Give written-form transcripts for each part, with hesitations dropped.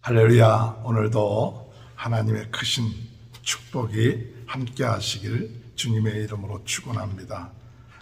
할렐루야. 오늘도 하나님의 크신 축복이 함께 하시길 주님의 이름으로 축원합니다.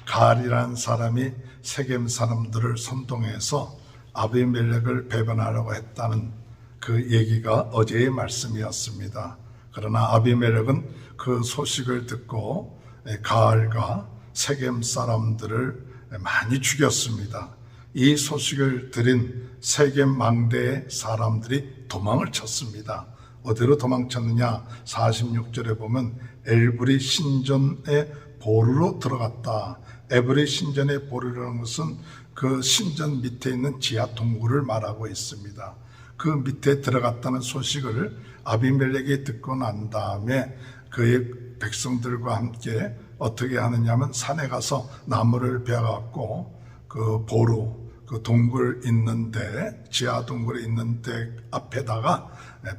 가알이라는 사람이 세겜 사람들을 선동해서 아비멜렉을 배반하려고 했다는 그 얘기가 어제의 말씀이었습니다. 그러나 아비멜렉은 그 소식을 듣고 가알과 세겜 사람들을 많이 죽였습니다. 이 소식을 들은 세겜 망대의 사람들이 도망을 쳤습니다. 어디로 도망쳤느냐? 46절에 보면 엘브리 신전의 보루로 들어갔다. 엘브리 신전의 보루라는 것은 그 신전 밑에 있는 지하 동굴을 말하고 있습니다. 그 밑에 들어갔다는 소식을 아비멜렉이 듣고 난 다음에 그의 백성들과 함께 어떻게 하느냐면 산에 가서 나무를 베어갖고 그 보루, 그 동굴 있는데, 지하 동굴이 있는데 앞에다가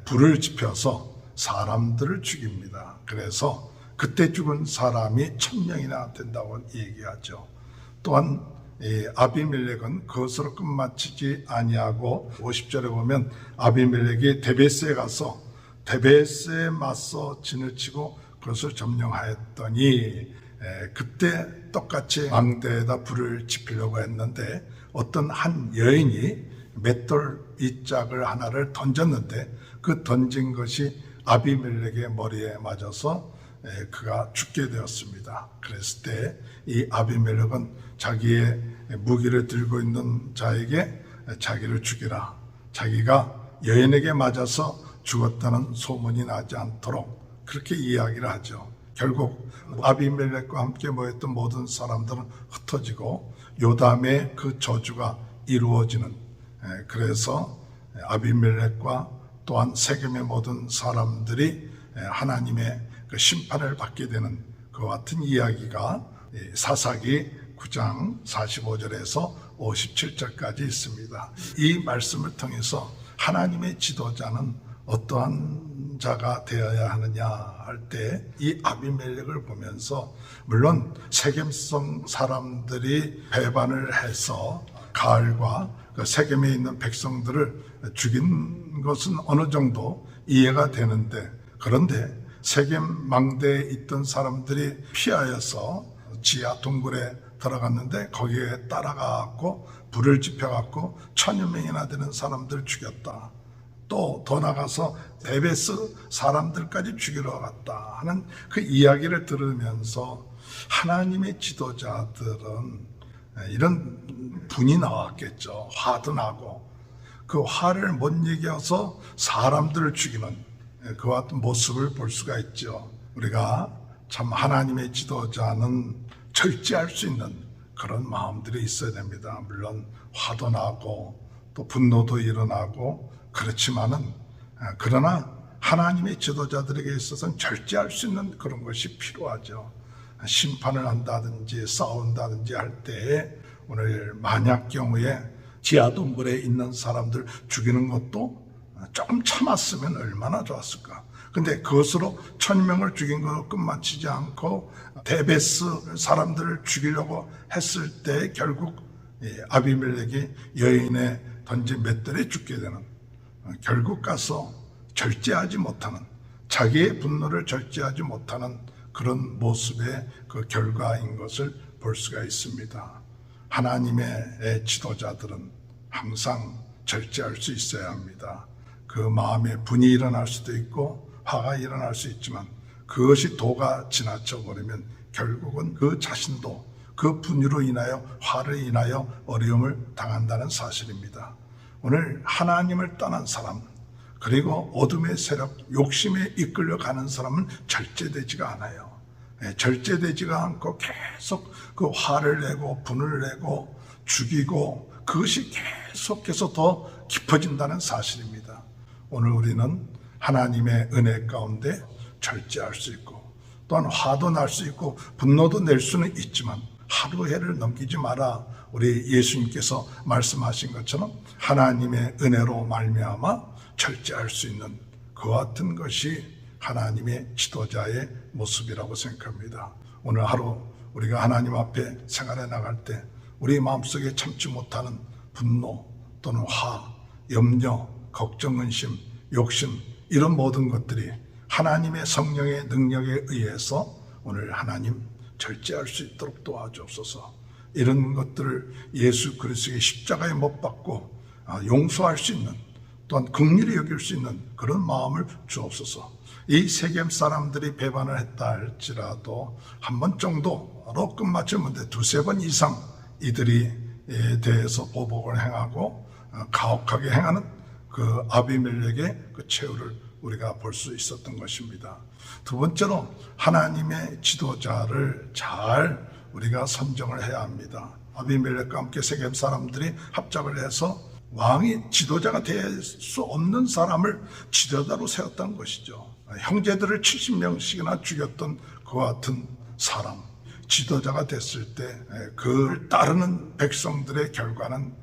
불을 지펴서 사람들을 죽입니다. 그래서 그때 죽은 사람이 1000명이나 된다고 얘기하죠. 또한 아비멜렉은 그것으로 끝마치지 아니하고 50절에 보면 아비멜렉이 데베스에 가서 데베스에 맞서 진을 치고 그것을 점령하였더니 그때 똑같이 망대에다 불을 지피려고 했는데 어떤 한 여인이 맷돌 이짝을 하나를 던졌는데 그 던진 것이 아비멜렉의 머리에 맞아서 그가 죽게 되었습니다. 그랬을 때 이 아비멜렉은 자기의 무기를 들고 있는 자에게 자기를 죽이라, 자기가 여인에게 맞아서 죽었다는 소문이 나지 않도록 그렇게 이야기를 하죠. 결국 아비멜렉과 함께 모였던 모든 사람들은 흩어지고 요담의 그 저주가 이루어지는, 그래서 아비멜렉과 또한 세겜의 모든 사람들이 하나님의 그 심판을 받게 되는 그 같은 이야기가 사사기 9장 45절에서 57절까지 있습니다. 이 말씀을 통해서 하나님의 지도자는 어떠한 자가 되어야 하느냐 할 때 이 아비멜렉을 보면서, 물론 세겜성 사람들이 배반을 해서 가알과 그 세겜에 있는 백성들을 죽인 것은 어느 정도 이해가 되는데, 그런데 세겜 망대에 있던 사람들이 피하여서 지하 동굴에 들어갔는데 거기에 따라가고 불을 지펴갖고 1000여 명이나 되는 사람들을 죽였다. 또 더 나가서 데베스 사람들까지 죽이러 갔다 하는 그 이야기를 들으면서 하나님의 지도자들은 이런 분이 나왔겠죠. 화도 나고 그 화를 못 이겨서 사람들을 죽이는 그와 같은 모습을 볼 수가 있죠. 우리가 참 하나님의 지도자는 절제할 수 있는 그런 마음들이 있어야 됩니다. 물론 화도 나고 또 분노도 일어나고 그렇지만은, 그러나 하나님의 지도자들에게 있어서는 절제할 수 있는 그런 것이 필요하죠. 심판을 한다든지 싸운다든지 할 때에 오늘 만약 경우에 지하 동굴에 있는 사람들 죽이는 것도 조금 참았으면 얼마나 좋았을까. 근데 그것으로 1000명을 죽인 것으로 끝마치지 않고 데베스 사람들을 죽이려고 했을 때 결국 아비멜렉이 여인의 던진 맷돌에 죽게 되는, 결국 가서 절제하지 못하는, 자기의 분노를 절제하지 못하는 그런 모습의 그 결과인 것을 볼 수가 있습니다. 하나님의 지도자들은 항상 절제할 수 있어야 합니다. 그 마음에 분이 일어날 수도 있고 화가 일어날 수 있지만 그것이 도가 지나쳐 버리면 결국은 그 자신도 그 분유로 인하여 화를 인하여 어려움을 당한다는 사실입니다. 오늘 하나님을 떠난 사람, 그리고 어둠의 세력, 욕심에 이끌려가는 사람은 절제되지가 않아요. 절제되지가 않고 계속 그 화를 내고 분을 내고 죽이고 그것이 계속해서 더 깊어진다는 사실입니다. 오늘 우리는 하나님의 은혜 가운데 절제할 수 있고 또한 화도 날 수 있고 분노도 낼 수는 있지만 하루 해를 넘기지 마라. 우리 예수님께서 말씀하신 것처럼 하나님의 은혜로 말미암아 절제할 수 있는 그 같은 것이 하나님의 지도자의 모습이라고 생각합니다. 오늘 하루 우리가 하나님 앞에 생활해 나갈 때 우리 마음속에 참지 못하는 분노 또는 화, 염려, 걱정, 근심 욕심, 이런 모든 것들이 하나님의 성령의 능력에 의해서 오늘 하나님 절제할 수 있도록 도와주옵소서. 이런 것들을 예수 그리스도의 십자가에 못 박고 용서할 수 있는, 또한 긍휼히 여길 수 있는 그런 마음을 주옵소서. 이 세겜 사람들이 배반을 했다 할지라도 한 번 정도로 끝마쳤는데 두세 번 이상 이들이 대해서 보복을 행하고 가혹하게 행하는 그 아비멜렉의 그 최후를 우리가 볼 수 있었던 것입니다. 두 번째로 하나님의 지도자를 잘 우리가 선정을 해야 합니다. 아비멜렉과 함께 세겜 사람들이 합작을 해서 왕이 지도자가 될 수 없는 사람을 지도자로 세웠다는 것이죠. 형제들을 70명씩이나 죽였던 그와 같은 사람, 지도자가 됐을 때 그를 따르는 백성들의 결과는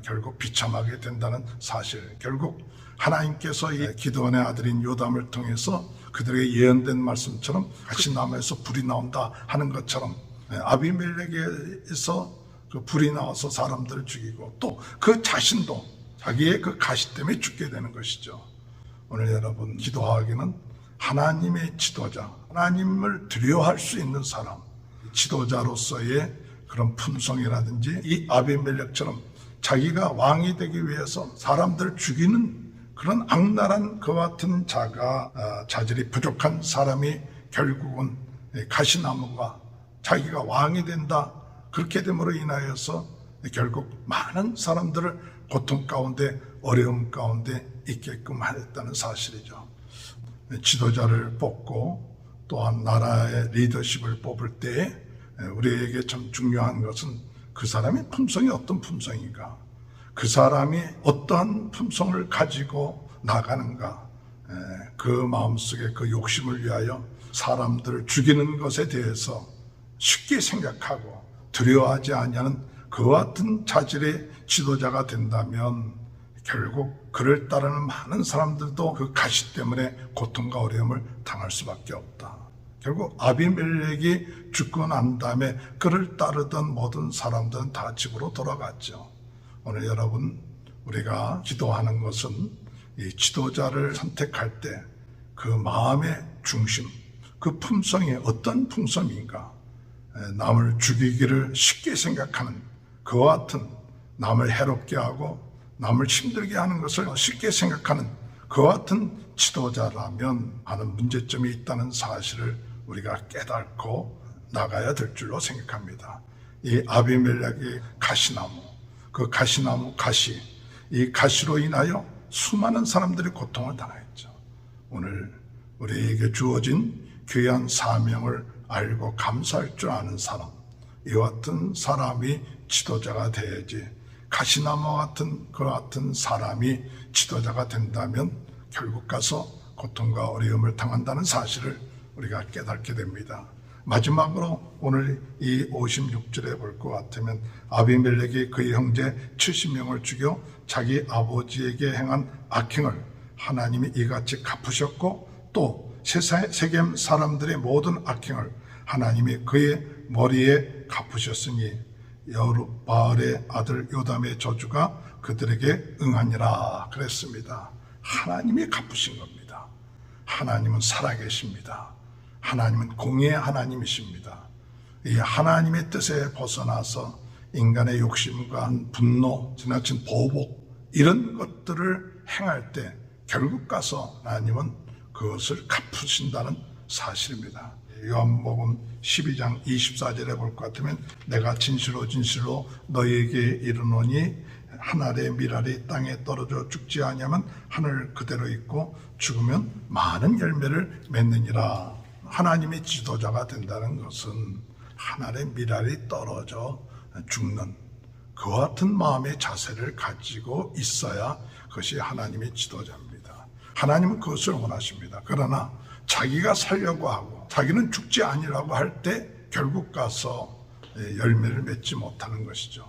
결국 비참하게 된다는 사실. 결국 하나님께서 이 기드온의 아들인 요담을 통해서 그들에게 예언된 말씀처럼 같이 나무에서 불이 나온다 하는 것처럼 아비멜렉에서 그 불이 나와서 사람들을 죽이고 또 그 자신도 자기의 그 가시 때문에 죽게 되는 것이죠. 오늘 여러분 기도하기는 하나님의 지도자, 하나님을 두려워할 수 있는 사람, 지도자로서의 그런 품성이라든지 이 아비멜렉처럼 자기가 왕이 되기 위해서 사람들을 죽이는 그런 악랄한 그와 같은 자질이 부족한 사람이 결국은 가시나무가 자기가 왕이 된다, 그렇게 됨으로 인하여서 결국 많은 사람들을 고통 가운데 어려움 가운데 있게끔 하였다는 사실이죠. 지도자를 뽑고 또한 나라의 리더십을 뽑을 때 우리에게 참 중요한 것은 그 사람의 품성이 어떤 품성인가, 그 사람이 어떠한 품성을 가지고 나가는가, 그 마음속에 그 욕심을 위하여 사람들을 죽이는 것에 대해서 쉽게 생각하고 두려워하지 아니하는 그와 같은 자질의 지도자가 된다면 결국 그를 따르는 많은 사람들도 그 가시 때문에 고통과 어려움을 당할 수밖에 없다. 결국 아비멜렉이 죽고 난 다음에 그를 따르던 모든 사람들은 다 집으로 돌아갔죠. 오늘 여러분 우리가 기도하는 것은 이 지도자를 선택할 때 그 마음의 중심, 그 품성이 어떤 품성인가, 남을 죽이기를 쉽게 생각하는 그와 같은, 남을 해롭게 하고 남을 힘들게 하는 것을 쉽게 생각하는 그와 같은 지도자라면 하는 문제점이 있다는 사실을 우리가 깨닫고 나가야 될 줄로 생각합니다. 이 아비멜렉의 가시나무, 그 가시나무 가시, 이 가시로 인하여 수많은 사람들이 고통을 당했죠. 오늘 우리에게 주어진 귀한 사명을 알고 감사할 줄 아는 사람, 이와 같은 사람이 지도자가 돼야지, 가시나무와 같은 그 같은 사람이 지도자가 된다면 결국 가서 고통과 어려움을 당한다는 사실을 우리가 깨닫게 됩니다. 마지막으로 오늘 이 56절에 볼 것 같으면 아비멜렉이 그의 형제 70명을 죽여 자기 아버지에게 행한 악행을 하나님이 이같이 갚으셨고 또 세겜 사람들의 모든 악행을 하나님이 그의 머리에 갚으셨으니 여룻바알의 아들 요담의 저주가 그들에게 응하니라 그랬습니다. 하나님이 갚으신 겁니다. 하나님은 살아계십니다. 하나님은 공의의 하나님이십니다. 이 하나님의 뜻에 벗어나서 인간의 욕심과 분노, 지나친 보복, 이런 것들을 행할 때 결국 가서 하나님은 그것을 갚으신다는 사실입니다. 요한복음 12장 24절에 볼 것 같으면 내가 진실로 진실로 너희에게 이르노니 한 알의 밀알이 땅에 떨어져 죽지 아니하면 하늘 그대로 있고 죽으면 많은 열매를 맺느니라. 하나님의 지도자가 된다는 것은 한 알의 밀알이 떨어져 죽는 그와 같은 마음의 자세를 가지고 있어야 그것이 하나님의 지도자입니다. 하나님은 그것을 원하십니다. 그러나 자기가 살려고 하고 자기는 죽지 아니라고 할 때 결국 가서 열매를 맺지 못하는 것이죠.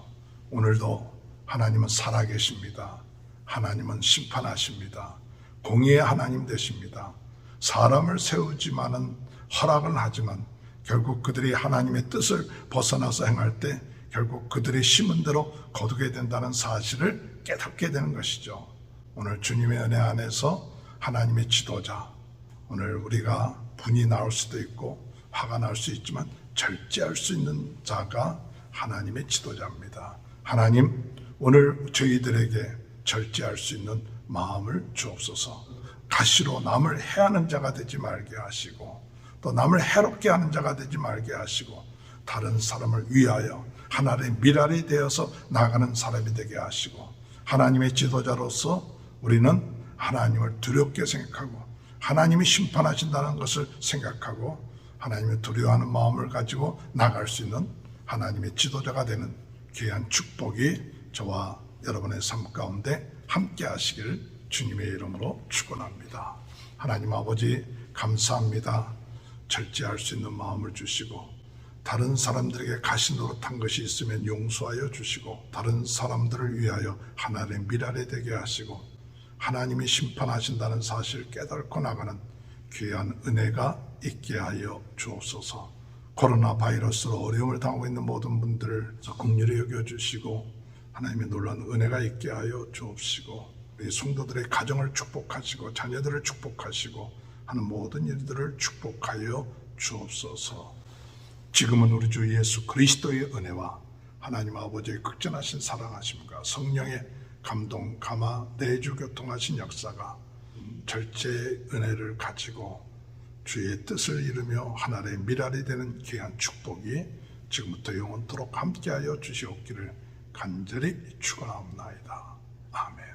오늘도 하나님은 살아계십니다. 하나님은 심판하십니다. 공의의 하나님 되십니다. 사람을 세우지만은 허락은 하지만 결국 그들이 하나님의 뜻을 벗어나서 행할 때 결국 그들이 심은 대로 거두게 된다는 사실을 깨닫게 되는 것이죠. 오늘 주님의 은혜 안에서 하나님의 지도자, 오늘 우리가 분이 나올 수도 있고 화가 날 수 있지만 절제할 수 있는 자가 하나님의 지도자입니다. 하나님, 오늘 저희들에게 절제할 수 있는 마음을 주옵소서. 가시로 남을 해하는 자가 되지 말게 하시고 또 남을 해롭게 하는 자가 되지 말게 하시고 다른 사람을 위하여 하나님의 미랄이 되어서 나가는 사람이 되게 하시고 하나님의 지도자로서 우리는 하나님을 두렵게 생각하고 하나님이 심판하신다는 것을 생각하고 하나님을 두려워하는 마음을 가지고 나갈 수 있는 하나님의 지도자가 되는 귀한 축복이 저와 여러분의 삶 가운데 함께 하시길 주님의 이름으로 축원합니다. 하나님 아버지 감사합니다. 절제할 수 있는 마음을 주시고 다른 사람들에게 가시 노릇한 것이 있으면 용서하여 주시고 다른 사람들을 위하여 하나님의 미랄이 되게 하시고 하나님이 심판하신다는 사실을 깨닫고 나가는 귀한 은혜가 있게 하여 주옵소서. 코로나 바이러스로 어려움을 당하고 있는 모든 분들을 긍휼히 여겨주시고 하나님의 놀라운 은혜가 있게 하여 주옵시고 우리 성도들의 가정을 축복하시고 자녀들을 축복하시고 하는 모든 일들을 축복하여 주옵소서. 지금은 우리 주 예수 그리스도의 은혜와 하나님 아버지의 극진하신 사랑하심과 성령의 감동, 감화, 내주 교통하신 역사가 절제의 은혜를 가지고 주의 뜻을 이루며 하나님의 미랄이 되는 귀한 축복이 지금부터 영원토록 함께하여 주시옵기를 간절히 축원하옵나이다. 아멘.